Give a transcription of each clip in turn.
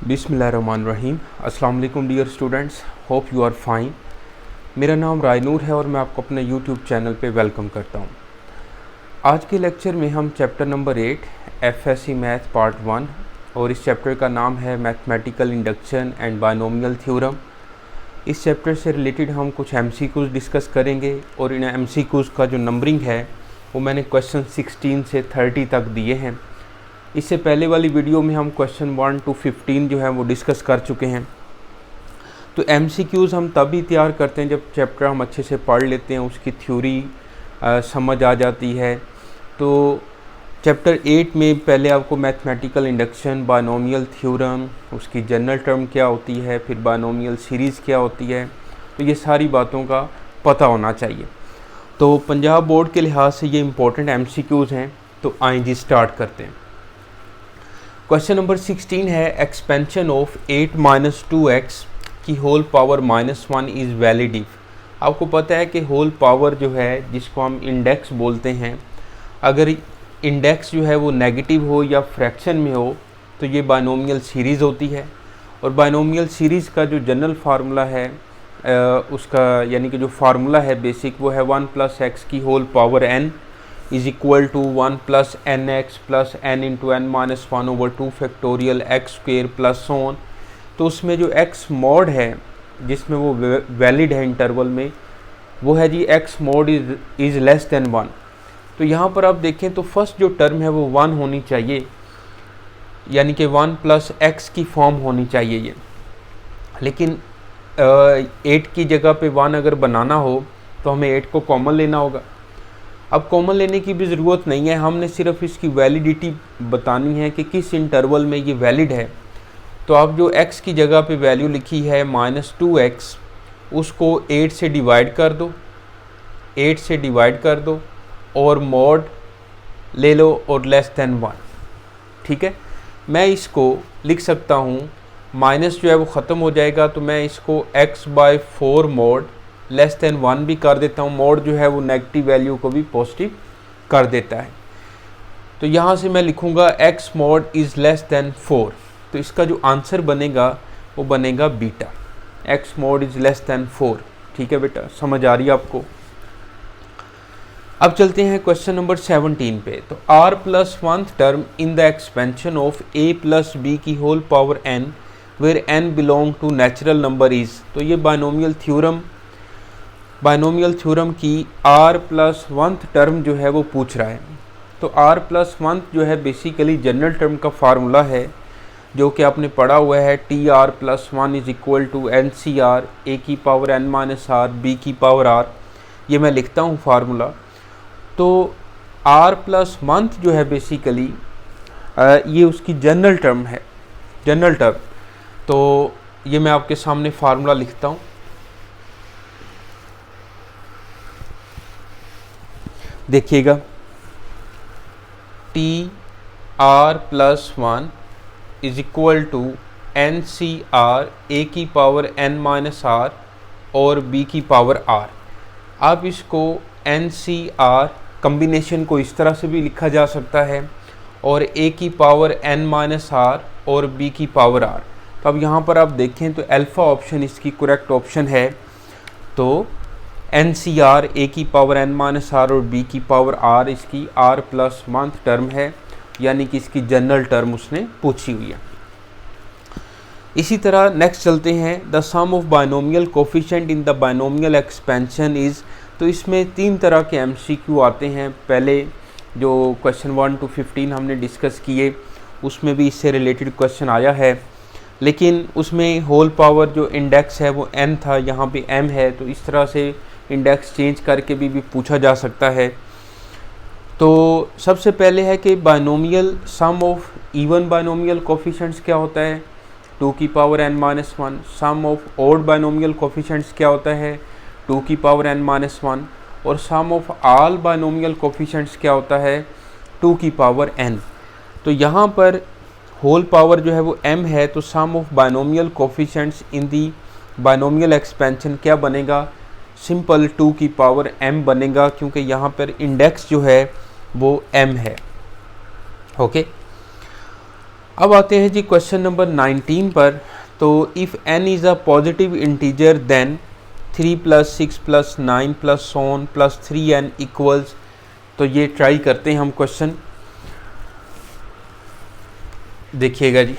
बिस्मिल्लाहिर्रहमानिर्रहीम। अस्सलाम वालेकुम dear students, hope you are fine. मेरा नाम रायनूर है और मैं आपको अपने यूट्यूब चैनल पे वेलकम करता हूँ। आज के लेक्चर में हम chapter number 8 FSc math part 1 और इस चैप्टर का नाम है mathematical induction and binomial theorem. इस चैप्टर से रिलेटेड हम कुछ एमसीक्यूज़ डिस्कस करेंगे और इन एमसीक्यूज़ का जो नंबरिंग है वो मैंने क्वेश्चन 16 से 30 तक दिए हैं। इससे पहले वाली वीडियो में हम क्वेश्चन 1 to 15 जो है वो डिस्कस कर चुके हैं। तो एमसीक्यूज़ हम तभी तैयार करते हैं जब चैप्टर हम अच्छे से पढ़ लेते हैं, उसकी थ्योरी समझ आ जाती है। तो चैप्टर 8 में पहले आपको मैथमेटिकल इंडक्शन, बायनोमियल थ्योरम, उसकी जनरल टर्म क्या होती है, फिर बायनोमियल सीरीज़ क्या होती है, तो ये सारी बातों का पता होना चाहिए। तो पंजाब बोर्ड के लिहाज से ये इम्पोर्टेंट एमसीक्यूज़ हैं। तो आइए जी स्टार्ट करते हैं। क्वेश्चन नंबर 16 है एक्सपेंशन ऑफ 8 माइनस 2x की whole power -1 is valid if. आपको पता है कि होल पावर जो है जिसको हम इंडेक्स बोलते हैं, अगर इंडेक्स जो है वो नेगेटिव हो या फ्रैक्शन में हो तो ये बायनोमियल सीरीज़ होती है। और बायनोमियल सीरीज़ का जो जनरल फार्मूला है उसका यानी कि जो फार्मूला है बेसिक वो है 1 + x की whole power n is equal to 1 + nx + n × n-1/2 factorial x² plus so on. तो उसमें जो x मॉड है जिसमें वो वैलिड है इंटरवल में, वो है जी x mod is less then 1। तो यहाँ पर आप देखें तो फर्स्ट जो टर्म है वो 1 होनी चाहिए, यानी कि 1 + x की फॉर्म होनी चाहिए ये। लेकिन 8 की जगह पे 1 अगर बनाना हो तो हमें 8 को कॉमन लेना होगा। अब कॉमन लेने की भी ज़रूरत नहीं है, हमने सिर्फ इसकी वैलिडिटी बतानी है कि किस इंटरवल में ये वैलिड है। तो आप जो x की जगह पे वैल्यू लिखी है -2x, उसको 8 से डिवाइड कर दो, 8 से डिवाइड कर दो और मॉड ले लो और लेस देन 1। ठीक है, मैं इसको लिख सकता हूँ, माइनस जो है वो ख़त्म हो जाएगा तो मैं इसको x/4 मॉड लेस देन 1 भी कर देता हूँ। मॉड जो है वो नेगेटिव वैल्यू को भी पॉजिटिव कर देता है। तो यहाँ से मैं लिखूँगा x mod is less then 4। तो इसका जो आंसर बनेगा वो बनेगा beta, x mod is less then 4। ठीक है बेटा, समझ आ रही है आपको। अब चलते हैं क्वेश्चन नंबर 17 पे। तो r + 1th term in the expansion of a + b की whole power n where n belong to natural number is. तो ये बायनोमियल थ्योरम की r + 1th टर्म जो है वो पूछ रहा है। तो r + 1th जो है बेसिकली जनरल टर्म का फार्मूला है जो कि आपने पढ़ा हुआ है, tr + 1 is equal to ncr a⁻n - r b⁻r। ये मैं लिखता हूँ फार्मूला। तो r + 1th जो है बेसिकली ये उसकी जनरल टर्म है, जनरल टर्म। तो ये मैं आपके सामने फार्मूला लिखता हूँ। देखिएगा, tr + 1 is equal to ncr a⁻n - r और b⁻r। आप इसको ncr कम्बिनेशन को इस तरह से भी लिखा जा सकता है और a⁻n - r और b⁻r। तो अब यहाँ पर आप देखें तो अल्फ़ा ऑप्शन इसकी करेक्ट ऑप्शन है। तो ncr a⁻n - r और b⁻r इसकी r + 1th टर्म है, यानी कि इसकी जनरल टर्म उसने पूछी हुई है। इसी तरह नेक्स्ट चलते हैं, the sum of binomial coefficient in the binomial expansion is. तो इसमें 3 तरह के एमसीक्यू आते हैं। पहले जो क्वेश्चन 1 to 15 हमने डिस्कस किए उसमें भी इससे रिलेटेड क्वेश्चन आया है, लेकिन उसमें होल पावर जो इंडेक्स है वो n था, यहाँ पे m है। तो इस तरह से इंडेक्स चेंज करके भी पूछा जा सकता है। तो सबसे पहले है कि binomial sum of even binomial coefficients क्या होता है, 2n-1। Sum of odd binomial coefficients क्या होता है, 2n-1। और sum of all binomial coefficients क्या होता है, 2n। तो यहाँ पर होल पावर जो है वो m है, तो sum of binomial coefficients in the binomial expansion क्या बनेगा, सिंपल 2m बनेगा, क्योंकि यहाँ पर इंडेक्स जो है वो m है। ओके, अब आते हैं जी क्वेश्चन नंबर 19 पर। तो if n is a positive integer then 3 + 6 + 9 + so on + 3n equals. तो ये ट्राई करते हैं हम क्वेश्चन, देखिएगा जी।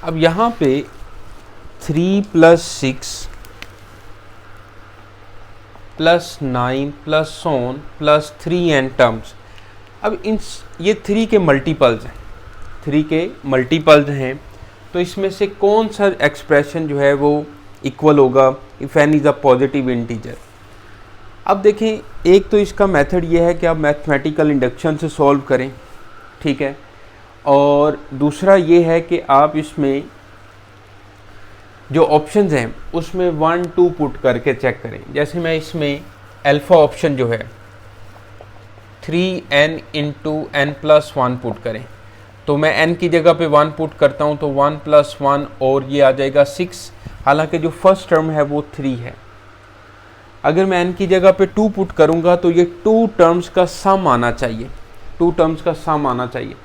अब यहाँ पे 3 + 6 + 9 + so on + 3n टर्म्स। अब ये 3 के मल्टीपल्स हैं, 3 के मल्टीपल्स हैं। तो इसमें से कौन सा एक्सप्रेशन जो है वो इक्वल होगा if n is a positive integer. अब देखें, एक तो इसका मेथड ये है कि आप मैथमेटिकल इंडक्शन से सॉल्व करें, ठीक है। और दूसरा ये है कि आप इसमें जो ऑप्शंस हैं उसमें 1 2 पुट करके चेक करें। जैसे मैं इसमें अल्फ़ा ऑप्शन जो है 3n × n + 1 पुट करें, तो मैं n की जगह पे 1 पुट करता हूँ तो 1 + 1 और ये आ जाएगा 6। हालांकि जो फर्स्ट टर्म है वो 3 है। अगर मैं n की जगह पे 2 पुट करूँगा तो ये 2 टर्म्स का सम आना चाहिए, 2 टर्म्स का सम आना चाहिए।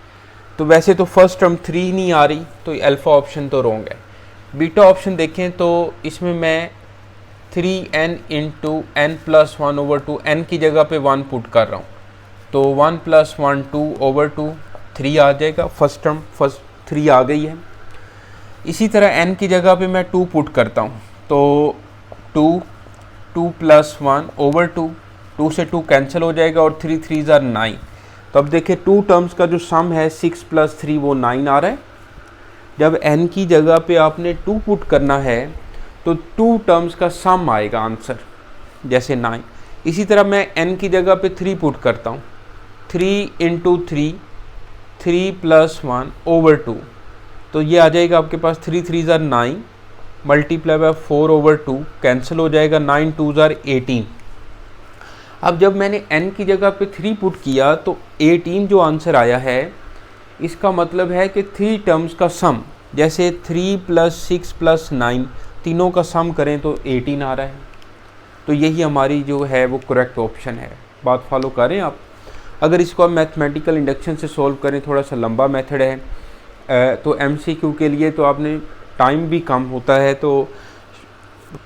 तो वैसे तो फर्स्ट टर्म 3 नहीं आ रही, तो अल्फ़ा ऑप्शन तो रॉन्ग है। बीटा ऑप्शन देखें तो इसमें मैं 3n × n + 1/2 n की जगह पे 1 पुट कर रहा हूँ, तो 1 + 1 2/2 3 आ जाएगा। फर्स्ट टर्म 3 आ गई है। इसी तरह n की जगह पे मैं 2 पुट करता हूँ, तो 2 + 1/2, 2 से 2 कैंसिल हो जाएगा और 3 3 = 9। तो अब देखिए 2 टर्म्स का जो सम है 6 + 3 वो 9 आ रहा है। जब n की जगह पे आपने 2 पुट करना है तो 2 टर्म्स का सम आएगा आंसर, जैसे 9। इसी तरह मैं n की जगह पे 3 पुट करता हूँ, 3 × 3 3 + 1/2, तो ये आ जाएगा आपके पास 3 3 = 9 मल्टीप्लाई बाय 4/2 कैंसिल हो जाएगा, 9 2 = 18। अब जब मैंने n की जगह पे 3 पुट किया तो 18 जो आंसर आया है, इसका मतलब है कि 3 टर्म्स का सम, जैसे 3 + 6 + 9 तीनों का सम करें तो 18 आ रहा है। तो यही हमारी जो है वो करेक्ट ऑप्शन है। बात फॉलो करें आप। अगर इसको आप मैथमेटिकल इंडक्शन से सॉल्व करें, थोड़ा सा लंबा मेथड है, तो MCQ के लिए तो आपने टाइम भी कम होता है, तो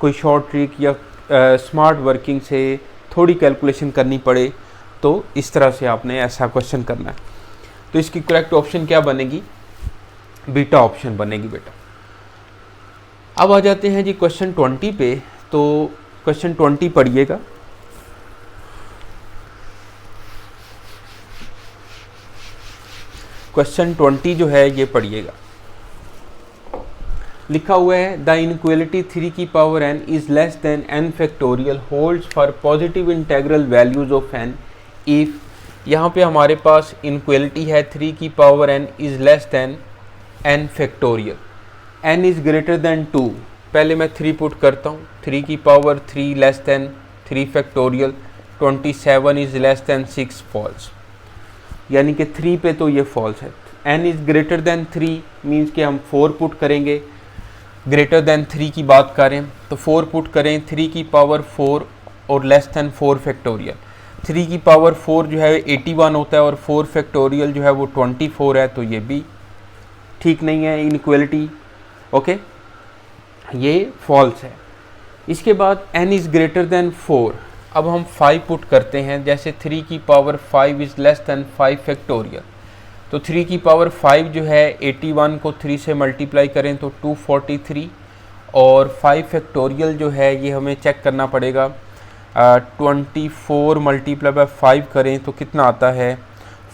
कोई शॉर्ट ट्रिक या स्मार्ट वर्किंग से थोड़ी कैलकुलेशन करनी पड़े तो इस तरह से आपने ऐसा क्वेश्चन करना है। तो इसकी करेक्ट ऑप्शन क्या बनेगी? बीटा ऑप्शन बनेगी बेटा। अब आ जाते हैं जी क्वेश्चन 20 पे। तो क्वेश्चन 20 पढ़िएगा। क्वेश्चन 20 जो है ये पढ़िएगा। लिखा हुआ है द इनक्वलिटी 3 की power n is less than n factorial holds for positive integral values of n if. यहाँ पे हमारे पास इनक्वलिटी है 3 की power n is less than n factorial, n is greater than 2। पहले मैं 3 पुट करता हूँ, 3 की power 3 less than 3 factorial, 27 is less than 6 false, यानी कि 3 पे तो ये फॉल्स है। n is greater then 3 means कि हम 4 पुट करेंगे। ग्रेटर देन 3 की बात करें तो 4 पुट करें, 3 की पावर 4 और लेस देन 4 फैक्टोरियल। 3 की पावर 4 जो है 81 होता है और 4 फैक्टोरियल जो है वो 24 है, तो ये भी ठीक नहीं है इनइक्वालिटी। ओके, ये फॉल्स है। इसके बाद n इज़ ग्रेटर देन 4। अब हम 5 पुट करते हैं, जैसे 3 की power 5 is less then 5 factorial. तो 3 की पावर 5 जो है 81 को 3 से मल्टीप्लाई करें तो 243, और 5 फैक्टोरियल जो है ये हमें चेक करना पड़ेगा। 24 मल्टीप्लाई बाय 5 करें तो कितना आता है,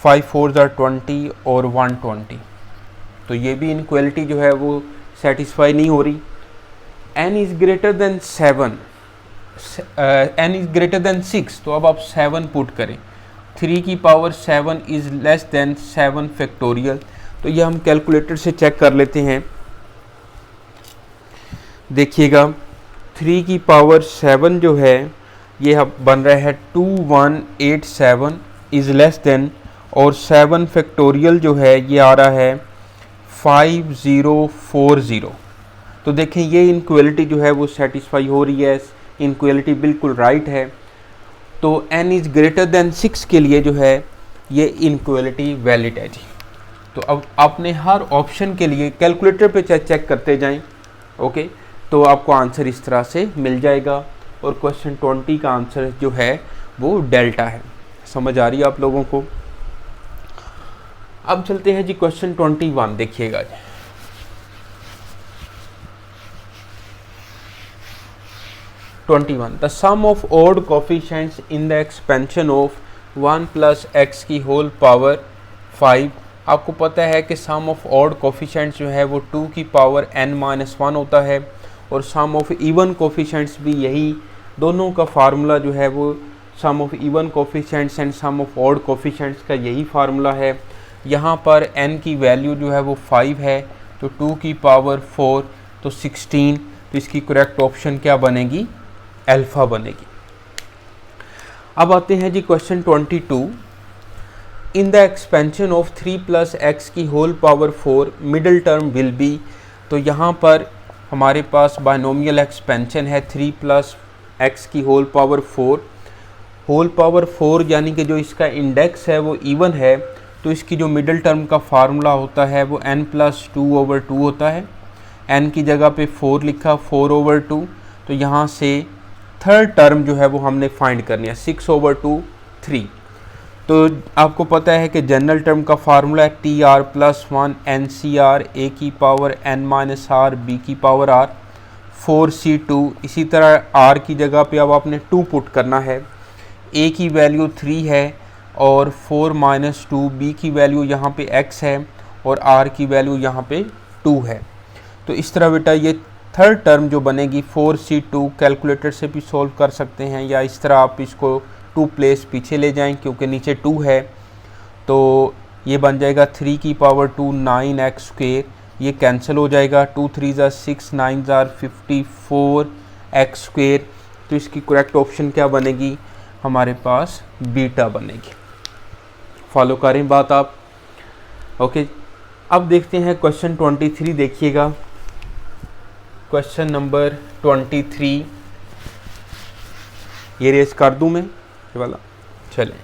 5 4 = 20 और 120। तो ये भी इनक्वालिटी जो है वो सेटिस्फाई नहीं हो रही। n is greater than 7, n is greater then 6, तो अब आप 7 पुट करें। 3 की power 7 is less then 7 factorial, तो ये हम कैलकुलेटर से चेक कर लेते हैं। देखिएगा 3 की पावर 7 जो है ये बन रहा है 2187 इज़ लेस देन, और 7 फैक्टोरियल जो है ये आ रहा है 5040। तो देखें ये इनक्वालिटी जो है वो सेटिस्फाई हो रही है, इनक्वालिटी बिल्कुल राइट है। तो n इज़ ग्रेटर देन 6 के लिए जो है ये इनइक्वालिटी वैलिड है जी। तो अब आपने हर ऑप्शन के लिए कैलकुलेटर पे चेक करते जाएं, ओके, तो आपको आंसर इस तरह से मिल जाएगा। और क्वेश्चन 20 का आंसर जो है वो डेल्टा है। समझ आ रही है आप लोगों को? अब चलते हैं जी क्वेश्चन 21, देखिएगा जी। The sum of odd coefficients in the expansion of 1 plus x की होल पावर 5। आपको पता है कि सम ऑफ ऑड कोफिशिएंट्स जो है वो 2 की पावर n-1 होता है, और सम ऑफ इवन कोफिशिएंट्स भी यही, दोनों का फार्मूला जो है वो sum of even coefficients and sum of odd coefficients का यही फार्मूला है। यहाँ पर n की वैल्यू जो है वो 5 है, तो 2 की पावर 4 तो 16, तो इसकी करेक्ट ऑप्शन क्या बनेगी? अल्फ़ा बनेगी। अब आते हैं जी question 22। In the expansion of 3 plus x की whole power 4 middle term will be. तो यहाँ पर हमारे पास बाइनोमियल एक्सपेंशन है 3 प्लस एक्स की होल पावर 4। होल पावर 4 यानी कि जो इसका इंडेक्स है वो इवन है, तो इसकी जो मिडल टर्म का फार्मूला होता है वो n+2/2 होता है। n की जगह पे 4 लिखा, 4/2। तो यहाँ से थर्ड टर्म जो है वो हमने फाइंड करनी है, 6/2 3। तो आपको पता है कि जनरल टर्म का फार्मूला है TR+1 NCR a की पावर n-r b की पावर r 4c2। इसी तरह r की जगह पे अब आपने 2 पुट करना है। a की वैल्यू 3 है और 4-2, b की वैल्यू यहाँ पे x है और r की वैल्यू यहाँ पे 2 है। तो इस तरह बेटा ये थर्ड टर्म जो बनेगी 4c2 कैलकुलेटर से भी सॉल्व कर सकते हैं, या इस तरह आप इसको 2 प्लेस पीछे ले जाएं क्योंकि नीचे 2 है। तो ये बन जाएगा 3 की पावर 2 9x², ये कैंसिल हो जाएगा, 2 3 ज़ा 6 9 ज़ा 54x²। तो इसकी करेक्ट ऑप्शन क्या बनेगी? हमारे पास बीटा बनेगी। फॉलो करें बात आप, ओके। अब देखते हैं क्वेश्चन 23, देखिएगा क्वेश्चन नंबर 23। ये रेस कर दूं मैं ये वाला, चलें।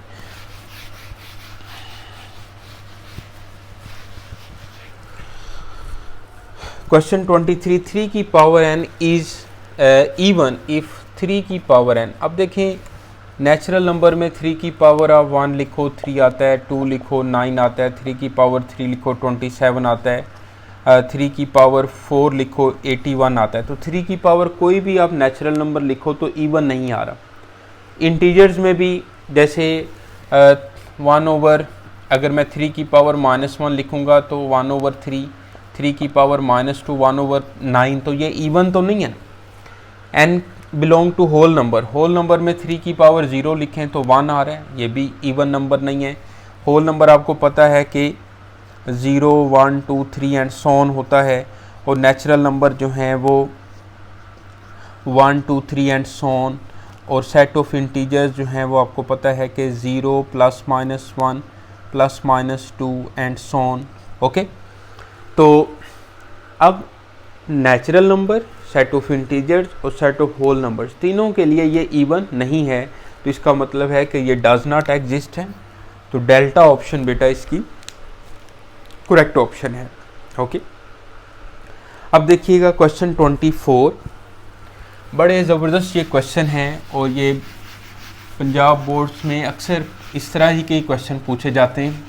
क्वेश्चन 23, 3 की power n is even if 3 की पावर n। अब देखें नेचुरल नंबर में 3 की पावर आप 1 लिखो 3 आता है, 2 लिखो 9 आता है, 3 की पावर 3 लिखो 27 आता है, 3 की पावर 4 लिखो 81 आता है। तो 3 की पावर कोई भी आप नेचुरल नंबर लिखो तो इवन नहीं आ रहा। इंटीजर्स में भी जैसे 1 ओवर, अगर मैं 3 की पावर -1 लिखूंगा तो 1/3, 3 की पावर -2 1/9, तो ये इवन तो नहीं है। n belong to whole number, whole number में 3 की पावर 0 लिखें तो 1 आ रहा है, ये भी इवन नंबर नहीं है। होल नंबर आपको पता है कि 0 1 2 3 एंड सो ऑन होता है, और नेचुरल नंबर जो हैं वो 1 2 3 एंड सो ऑन। और सेट ऑफ इंटीजर्स जो हैं वो आपको पता है कि 0 +-1 +-2 एंड सो ऑन, ओके। तो अब natural number, set of integers और सेट ऑफ होल नंबर्स, तीनों के लिए ये इवन नहीं है, तो इसका मतलब है कि ये डज नॉट एग्जिस्ट है। तो डेल्टा ऑप्शन बेटा इसकी करेक्ट ऑप्शन है, ओके। अब देखिएगा क्वेश्चन 24, बड़े ज़बरदस्त ये क्वेश्चन हैं और ये पंजाब बोर्ड्स में अक्सर इस तरह ही के क्वेश्चन पूछे जाते हैं।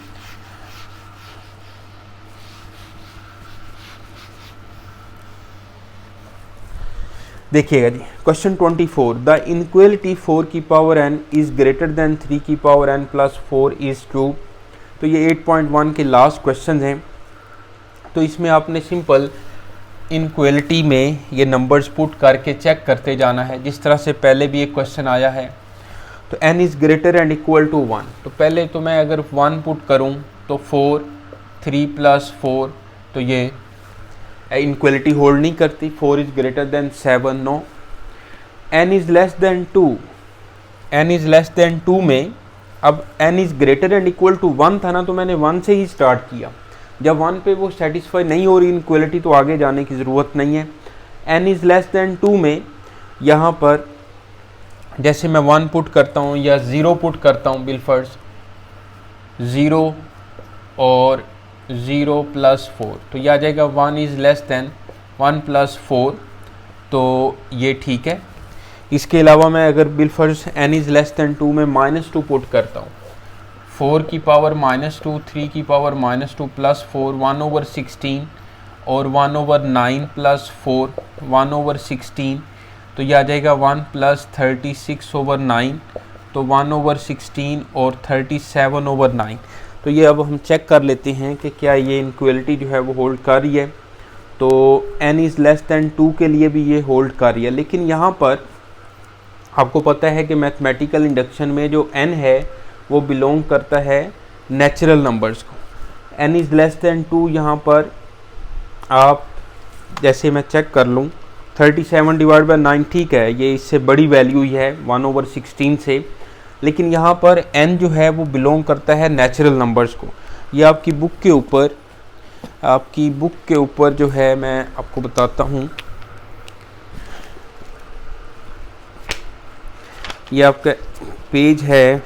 देखिएगा जी क्वेश्चन 24, द इनइक्वालिटी 4 की power n is greater then 3 की पावर n + 4 इज़ ट्रू। तो ये 8.1 के लास्ट क्वेश्चन हैं। तो इसमें आपने सिंपल इनइक्वालिटी में ये नंबर्स पुट करके चेक करते जाना है, जिस तरह से पहले भी एक क्वेश्चन आया है। तो n is greater and equal to 1, तो पहले तो मैं अगर 1 पुट करूँ तो 4, 3 + 4, तो ये इनइक्वालिटी होल्ड नहीं करती। 4 is greater than 7, no. n is less than 2, n is less than 2 में अब n is greater and equal to 1 था ना, तो मैंने 1 से ही स्टार्ट किया। जब 1 पे वो सेटिस्फाई नहीं हो रही इनइक्वालिटी तो आगे जाने की ज़रूरत नहीं है। n इज़ लेस देन 2 में यहाँ पर जैसे मैं 1 पुट करता हूँ या 0 पुट करता हूँ बिलफर्ज 0 और 0 + 4, तो ये आ जाएगा 1 इज़ लेस देन 1 + 4, तो ये ठीक है। इसके अलावा मैं अगर बिलफर्ज n इज़ लेस देन 2 में -2 पुट करता हूँ, 4 की पावर -2, 3 की पावर -2 + 4 1/16 और 1/9 + 4 1/16, तो ये आ जाएगा 1 + 36/9, तो 1/16 और 37/9। तो ये अब हम चेक कर लेते हैं कि क्या ये इनक्वलिटी जो है वो होल्ड कर रही है। तो n इज़ लेस देन 2 के लिए भी ये होल्ड कर रही है, लेकिन यहाँ पर आपको पता है कि मैथमेटिकल इंडक्शन में जो n है वो बिलोंग करता है नेचुरल नंबर्स को। n इज़ लेस देन 2 यहाँ पर आप जैसे मैं चेक कर लूँ 37/9 ठीक है, ये इससे बड़ी वैल्यू ही है 1/16 से, लेकिन यहाँ पर n जो है वो बिलोंग करता है नेचुरल नंबर्स को। ये आपकी बुक के ऊपर जो है मैं आपको बताता हूँ, ये आपका पेज है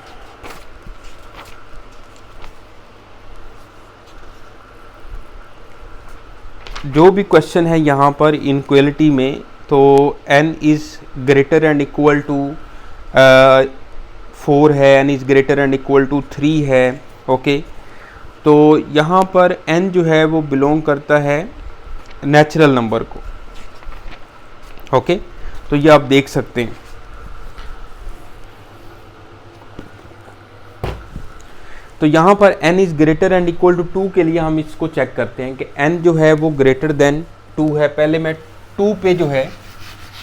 जो भी क्वेश्चन है यहाँ पर इनक्वलिटी में, तो n is greater and equal to 4 है, n is greater and equal to 3 है। ओके, तो यहाँ पर n जो है वो बिलोंग करता है नेचुरल नंबर को। ओके, तो ये आप देख सकते हैं। तो यहाँ पर n is greater and equal to 2 के लिए हम इसको चेक करते हैं कि n जो है वो ग्रेटर देन 2 है। पहले मैं 2 पे जो है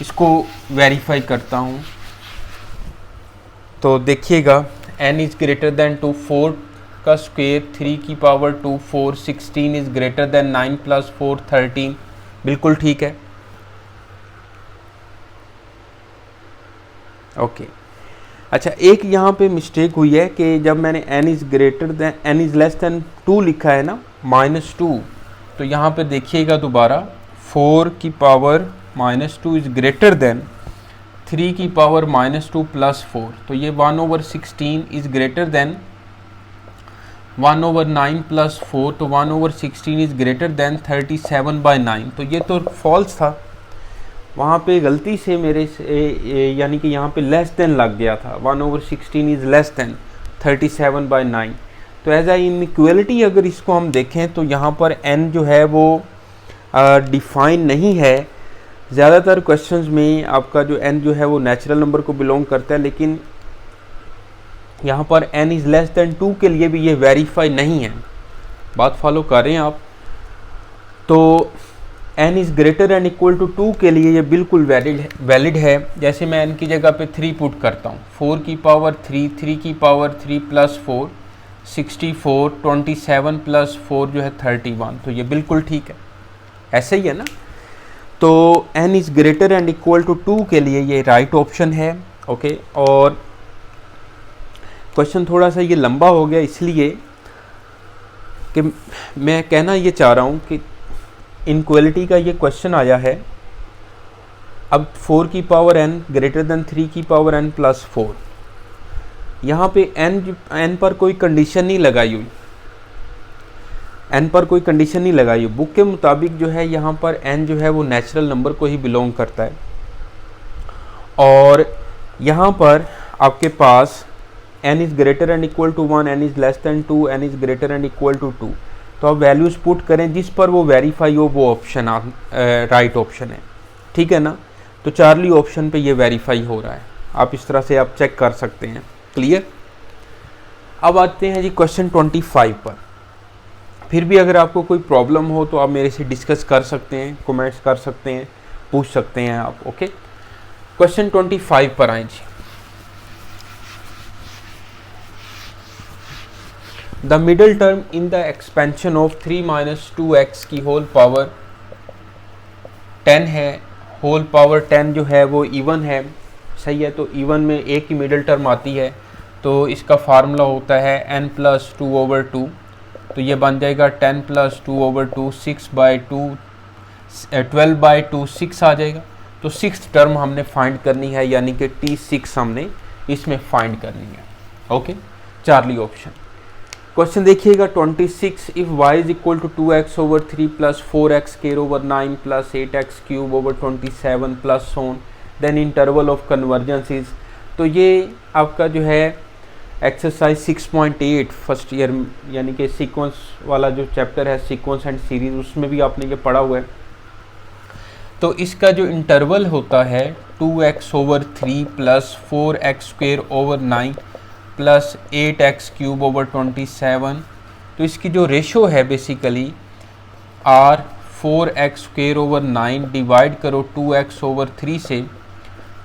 इसको वेरीफाई करता हूँ, तो देखिएगा n इज़ ग्रेटर देन 2, 4 का स्क्वायर 3 की पावर 2 4, 16 इज़ ग्रेटर देन 9 + 4 13, बिल्कुल ठीक है। ओके, अच्छा एक यहाँ पे मिस्टेक हुई है कि जब मैंने n इज़ लेस देन 2 लिखा है ना -2, तो यहाँ पे देखिएगा दोबारा 4 की पावर -2 इज़ ग्रेटर देन 3 की पावर -2 + 4, तो ये 1/16 इज़ ग्रेटर देन 1/9 + 4, तो 1/16 इज़ ग्रेटर देन 37/9, तो ये तो फॉल्स था, वहाँ पे गलती से मेरे से यानी कि यहाँ पे लेस देन लग गया था। 1/16 इज़ लेस देन 37/9, तो एज अ इनइक्वलिटी अगर इसको हम देखें तो यहाँ पर n जो है वो डिफाइन नहीं है। ज़्यादातर क्वेश्चंस में आपका जो n जो है वो नेचुरल नंबर को बिलोंग करता है, लेकिन यहाँ पर n इज़ लेस देन 2 के लिए भी ये वेरीफाई नहीं है। बात फॉलो कर रहे हैं आप? तो n is greater and equal to 2 के लिए ये बिल्कुल वैलिड है। जैसे मैं n की जगह पे 3 पुट करता हूँ, 4 की पावर 3, 3 की पावर 3 + 4 64, 27 + 4 जो है 31, तो ये बिल्कुल ठीक है, ऐसे ही है ना। तो n is greater and equal to 2 के लिए ये राइट ऑप्शन है। ओके, और क्वेश्चन थोड़ा सा ये लंबा हो गया इसलिए कि मैं कहना ये चाह रहा हूँ कि इनक्वलिटी का ये क्वेश्चन आया है। अब 4 की पावर n ग्रेटर देन 3 की पावर n + 4, यहाँ पे n पर कोई कंडीशन नहीं लगाई हुई, n पर कोई कंडीशन नहीं लगाई हुई। बुक के मुताबिक जो है यहाँ पर n जो है वो नेचुरल नंबर को ही बिलोंग करता है, और यहाँ पर आपके पास n is greater and equal to 1, n is less than 2, n is greater and equal to 2, तो आप वैल्यूज़ पुट करें जिस पर वो वेरीफाई हो, वो ऑप्शन राइट ऑप्शन है, ठीक है ना। तो चार्ली ऑप्शन पे ये वेरीफाई हो रहा है, आप इस तरह से आप चेक कर सकते हैं। क्लियर? अब आते हैं जी क्वेश्चन 25 पर। फिर भी अगर आपको कोई प्रॉब्लम हो तो आप मेरे से डिस्कस कर सकते हैं, कमेंट्स कर सकते हैं, पूछ सकते हैं आप। ओके, क्वेश्चन 25 पर आए जी। The middle term in the expansion of 3 - 2x की होल पावर 10 है। होल पावर 10 जो है वो इवन है, सही है। तो इवन में एक ही मिडल टर्म आती है, तो इसका फार्मूला होता है n + 2/2, तो ये बन जाएगा 10 + 2/2, 6/2, 12/2 6 आ जाएगा। तो सिक्स्थ टर्म हमने फाइंड करनी है, यानी कि T6 हमने इसमें फाइंड करनी है। Okay, Charlie option. क्वेश्चन देखिएगा 26, if y is equal to 2x/3 plus 4x² 9 plus 8x³ 27 plus so on, then interval of convergence is. तो ये आपका जो है एक्सरसाइज 6.8 फर्स्ट ईयर यानी कि सीक्वेंस वाला जो चैप्टर है सीक्वेंस एंड सीरीज, उसमें भी आपने ये पढ़ा हुआ है। तो इसका जो इंटरवल होता है 2x/3 plus 4x² 9 plus 8x³ 27, तो इसकी जो रेशो है बेसिकली r 4x² 9 डिवाइड करो 2x/3 से,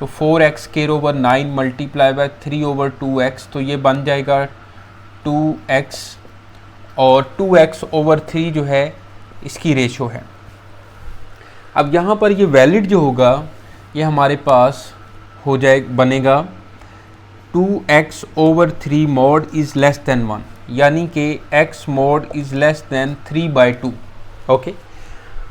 तो 4x² 9 मल्टीप्लाई बाय 3/2x, तो ये बन जाएगा 2x, और 2x/3 जो है इसकी रेशो है। अब यहाँ पर ये वैलिड जो होगा ये हमारे पास हो जाए बनेगा 2x/3 mod is less then 1, यानी कि x mod is less then 3/2। Okay,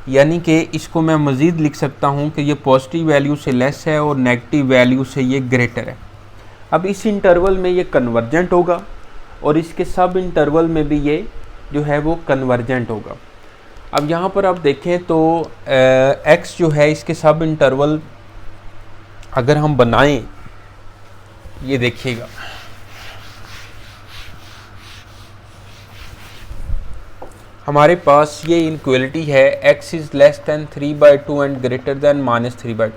यानी कि इसको मैं मज़ीद लिख सकता हूँ कि ये पॉजिटिव वैल्यू से लेस है और नेगेटिव वैल्यू से ये ग्रेटर है। अब इस इंटरवल में ये कन्वर्जेंट होगा और इसके सब इंटरवल में भी ये जो है वो कन्वर्जेंट होगा। अब यहाँ पर आप देखें तो x जो है इसके सब इंटरवल अगर हम बनाएं, ये देखिएगा हमारे पास ये इनक्वलिटी है x is less than 3/2 and greater than -3/2।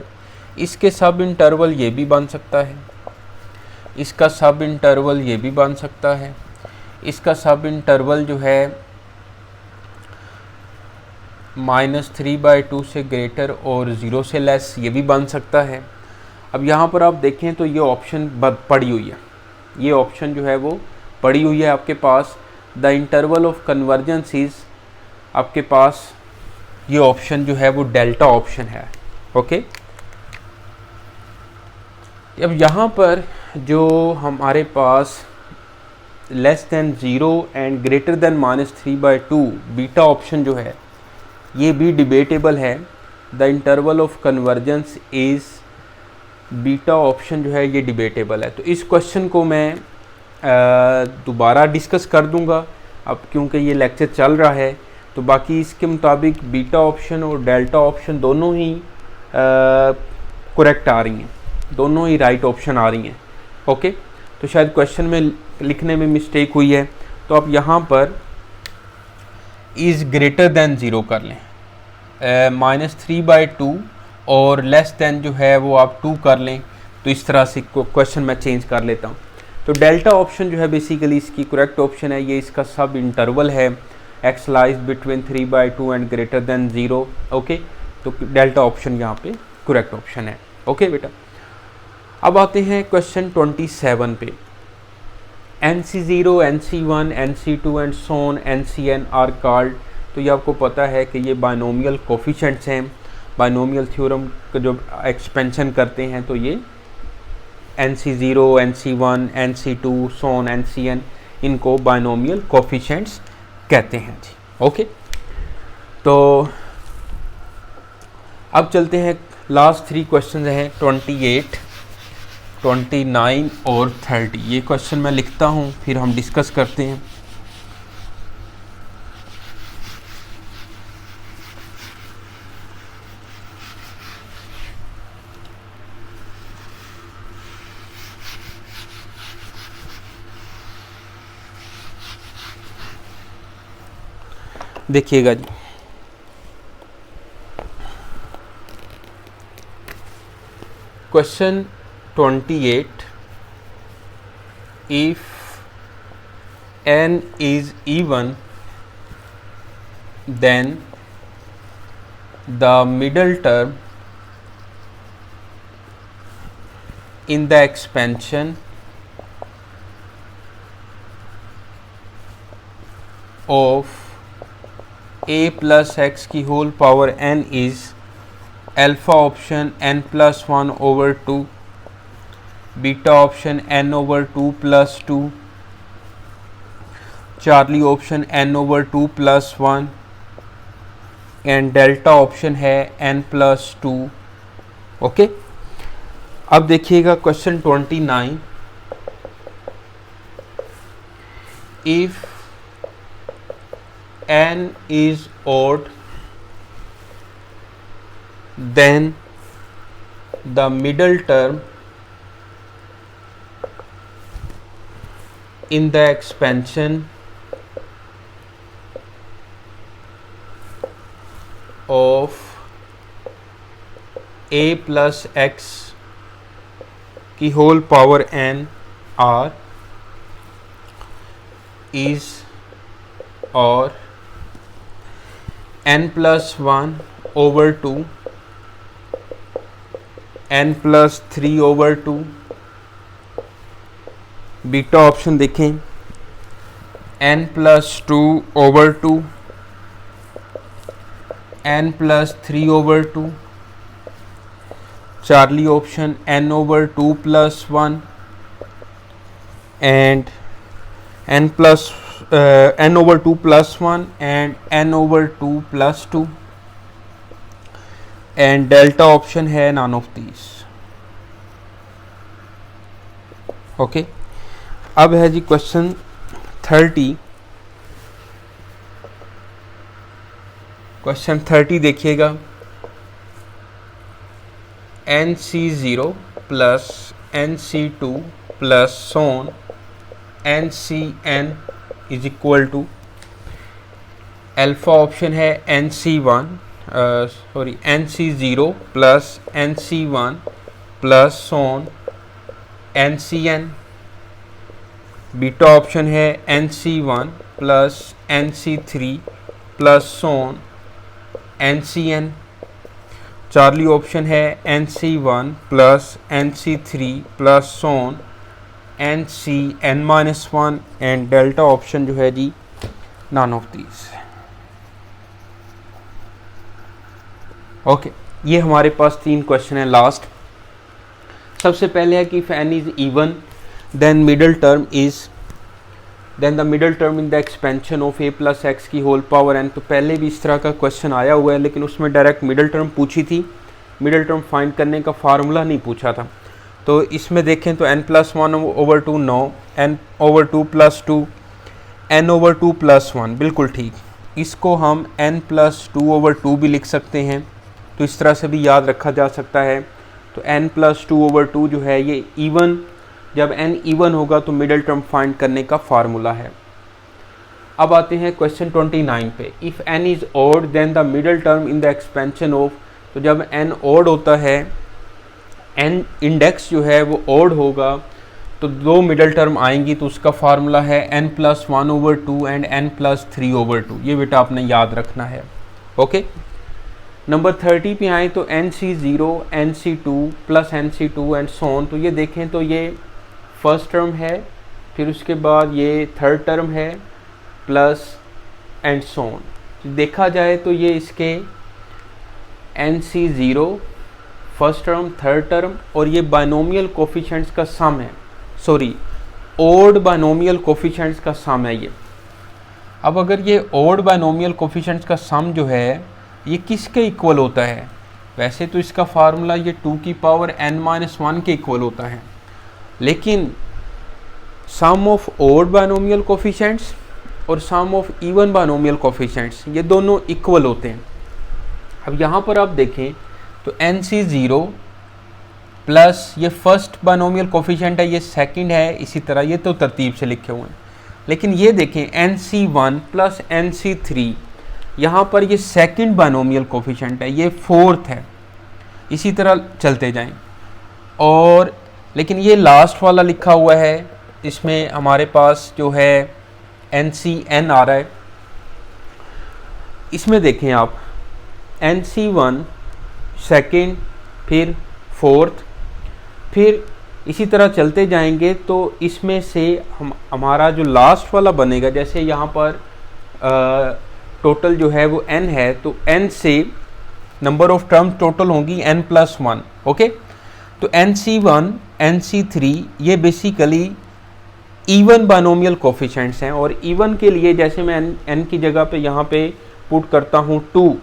इसके सब इंटरवल ये भी बन सकता है, इसका सब इंटरवल ये भी बन सकता है, इसका सब इंटरवल जो है -3/2 से ग्रेटर और 0 से लेस ये भी बन सकता है। अब यहाँ पर आप देखें तो ये ऑप्शन पड़ी हुई है, ये ऑप्शन जो है वो पड़ी हुई है आपके पास। The interval of convergence is, आपके पास ये ऑप्शन जो है वो डेल्टा ऑप्शन है। ओके, अब यहाँ पर जो हमारे पास less than 0 and greater than -3/2 beta option जो है ये भी डिबेटेबल है। The interval of convergence is, beta option जो है ये डिबेटेबल है। तो इस क्वेश्चन को मैं दोबारा डिस्कस कर दूंगा अब, क्योंकि ये लेक्चर चल रहा है। तो बाकी इसके मुताबिक बीटा ऑप्शन और डेल्टा ऑप्शन दोनों ही करेक्ट आ रही हैं, दोनों ही राइट ऑप्शन आ रही हैं। ओके, तो शायद क्वेश्चन में लिखने में मिस्टेक हुई है, तो आप यहाँ पर इज़ ग्रेटर दैन 0 कर लें, -3/2 और लेस दैन जो है वो आप 2 कर लें। तो इस तरह से क्वेश्चन मैं चेंज कर लेता हूँ। तो डेल्टा ऑप्शन जो है बेसिकली इसकी करेक्ट ऑप्शन है, ये इसका सब इंटरवल है x lies between 3/2 and greater than 0। Okay, तो डेल्टा ऑप्शन यहाँ पे करेक्ट ऑप्शन है। ओके बेटा, अब आते हैं क्वेश्चन 27 पे। NC0, NC1, NC2 and so on NCN are called. तो ये आपको पता है कि ये बाइनोमियल कोफिशिएंट्स हैं। बाइनोमियल थ्योरम का जो एक्सपेंशन करते हैं तो ये NC0, NC1, NC2, सोन NCN, इनको बाइनोमियल कोफिशिएंट्स कहते हैं जी। ओके, तो अब चलते हैं, लास्ट 3 क्वेश्चन हैं 28, 29 और 30। ये क्वेश्चन मैं लिखता हूँ फिर हम डिस्कस करते हैं। देखिएगा जी, question 28, if n is even then the middle term in the expansion of a plus x की whole power n is alpha option n plus 1 over 2, beta option n over 2 plus 2, charlie option n over 2 plus 1 and delta option है n plus 2 okay, अब देखिएगा question 29। If n is odd then the middle term in the expansion of a plus x की whole power n r is or n plus 1 over 2, n plus 3 over 2, beta option देखें n plus 2 over 2, n plus 3 over 2, Charlie option n over 2 plus 1 and n plus n over 2 plus 1 and n over 2 plus 2 and delta option है none of these। Okay, अब है जी question 30। Question 30 देखिएगा, nc0 plus nc2 plus so on ncn is equal to alpha option है nc0 plus nc1 plus so on ncn, beta option है nc1 plus nc3 plus so on ncn, Charlie option है nc1 plus nc3 plus so on nCn-1 and delta option जो है जी none of these. Okay, ये हमारे पास 3 question है last. सबसे पहले है कि if n is even then the middle term in the expansion of a plus x की होल पावर n। तो पहले भी इस तरह का क्वेश्चन आया हुआ है, लेकिन उसमें डायरेक्ट मिडल टर्म पूछी थी, मिडल टर्म फाइंड करने का फार्मूला नहीं पूछा था। तो इसमें देखें तो n plus 1 over 2 9, n over 2 plus 2, n over 2 plus 1, बिल्कुल ठीक। इसको हम n प्लस 2 ओवर 2 भी लिख सकते हैं, तो इस तरह से भी याद रखा जा सकता है। तो n प्लस 2 ओवर 2 जो है ये इवन, जब n इवन होगा तो मिडल टर्म फाइंड करने का फार्मूला है। अब आते हैं क्वेश्चन 29 पे। If n is odd then the middle term in the expansion of, तो जब n ऑड होता है, n इंडेक्स जो है वो ऑड होगा, तो 2 मिडल टर्म आएंगी, तो उसका फार्मूला है n plus 1 over 2 and n plus 3 over 2। ये बेटा आपने याद रखना है। ओके, नंबर 30 पे आए तो nc0 nc2 plus nc2 and सोन। तो ये देखें तो ये फर्स्ट टर्म है, फिर उसके बाद ये थर्ड टर्म है प्लस एंड सोन। देखा जाए तो ये इसके nc0 first term, third term और ये बाइनोमियल कोफिशिएंट्स का सम है, सॉरी ओड बाइनोमियल कोफिशिएंट्स का सम है ये। अब अगर ये ओड बाइनोमियल कोफिशिएंट्स का सम जो है ये किसके इक्वल होता है? वैसे तो इसका फार्मूला ये 2 की पावर n-1 के इक्वल होता है, लेकिन सम ऑफ ओड बाइनोमियल कोफिशिएंट्स और sum of even binomial coefficients ये दोनों इक्वल होते हैं। अब यहाँ पर आप देखें तो nc0 प्लस ये फर्स्ट बाइनोमियल कोफिशिएंट है, ये सेकंड है, इसी तरह ये तो तरतीब से लिखे हुए हैं। लेकिन ये देखें nc1 प्लस nc3, यहाँ पर ये सेकंड बाइनोमियल कोफिशिएंट है, ये फोर्थ है, इसी तरह चलते जाएं। और लेकिन ये लास्ट वाला लिखा हुआ है, इसमें हमारे पास जो है ncn आ रहा है। इसमें देखें आप nc1 सेकंड, फिर फोर्थ, फिर इसी तरह चलते जाएंगे। तो इसमें से हमारा जो लास्ट वाला बनेगा, जैसे यहाँ पर टोटल जो है वो n है, तो n से नंबर ऑफ टर्म टोटल होंगी n प्लस 1। ओके, तो nc1 nc3 ये बेसिकली इवन बाइनोमियल कोफिशिएंट्स हैं। और इवन के लिए जैसे मैं n की जगह पे यहाँ पे पुट करता हूँ 2,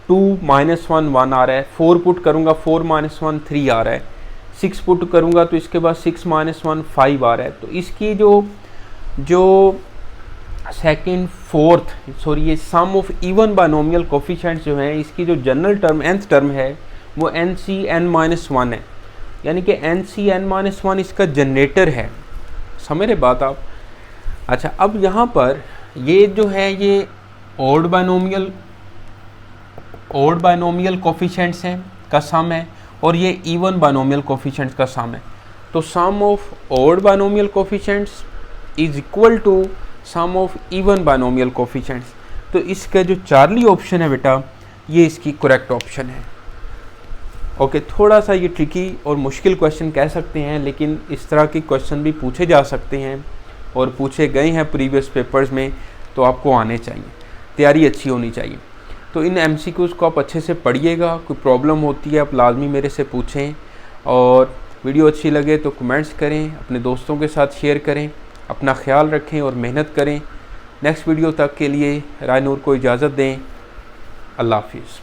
2 -1 1 आ रहा है, 4 पुट करूँगा 4 - 1 3 आ रहा है, 6 पुट करूँगा तो इसके बाद 6 - 1 5 आ रहा है। तो इसकी जो सेकेंड फोर्थ सॉरी ये सम ऑफ इवन बाइनोमियल कोफिशिएंट्स जो हैं, इसकी जो जनरल टर्म nth टर्म है वो NCn-1 है, यानी कि NCn-1 इसका जनरेटर है। समझ रहे बात आप? अच्छा, अब यहाँ पर ये जो है ये ओड बाइनोमियल कोफिशिएंट्स हैं का सम है और ये इवन बाइनोमियल कोफिशिएंट्स का सम है। तो sum of odd binomial coefficients is equal to sum of even binomial coefficients. तो इसका जो चार्ली ऑप्शन है बेटा, ये इसकी करेक्ट ऑप्शन है। ओके, थोड़ा सा ये ट्रिकी और मुश्किल क्वेश्चन कह सकते हैं, लेकिन इस तरह के क्वेश्चन भी पूछे जा सकते हैं और पूछे गए हैं प्रीवियस पेपर्स में, तो आपको आने चाहिए, तैयारी अच्छी होनी चाहिए। तो इन MCQs को आप अच्छे से पढ़िएगा, कोई प्रॉब्लम होती है आप लाजमी मेरे से पूछें, और वीडियो अच्छी लगे तो कमेंट्स करें, अपने दोस्तों के साथ शेयर करें, अपना ख्याल रखें और मेहनत करें। नेक्स्ट वीडियो तक के लिए रायनूर को इजाज़त दें। अल्लाह हाफिज़।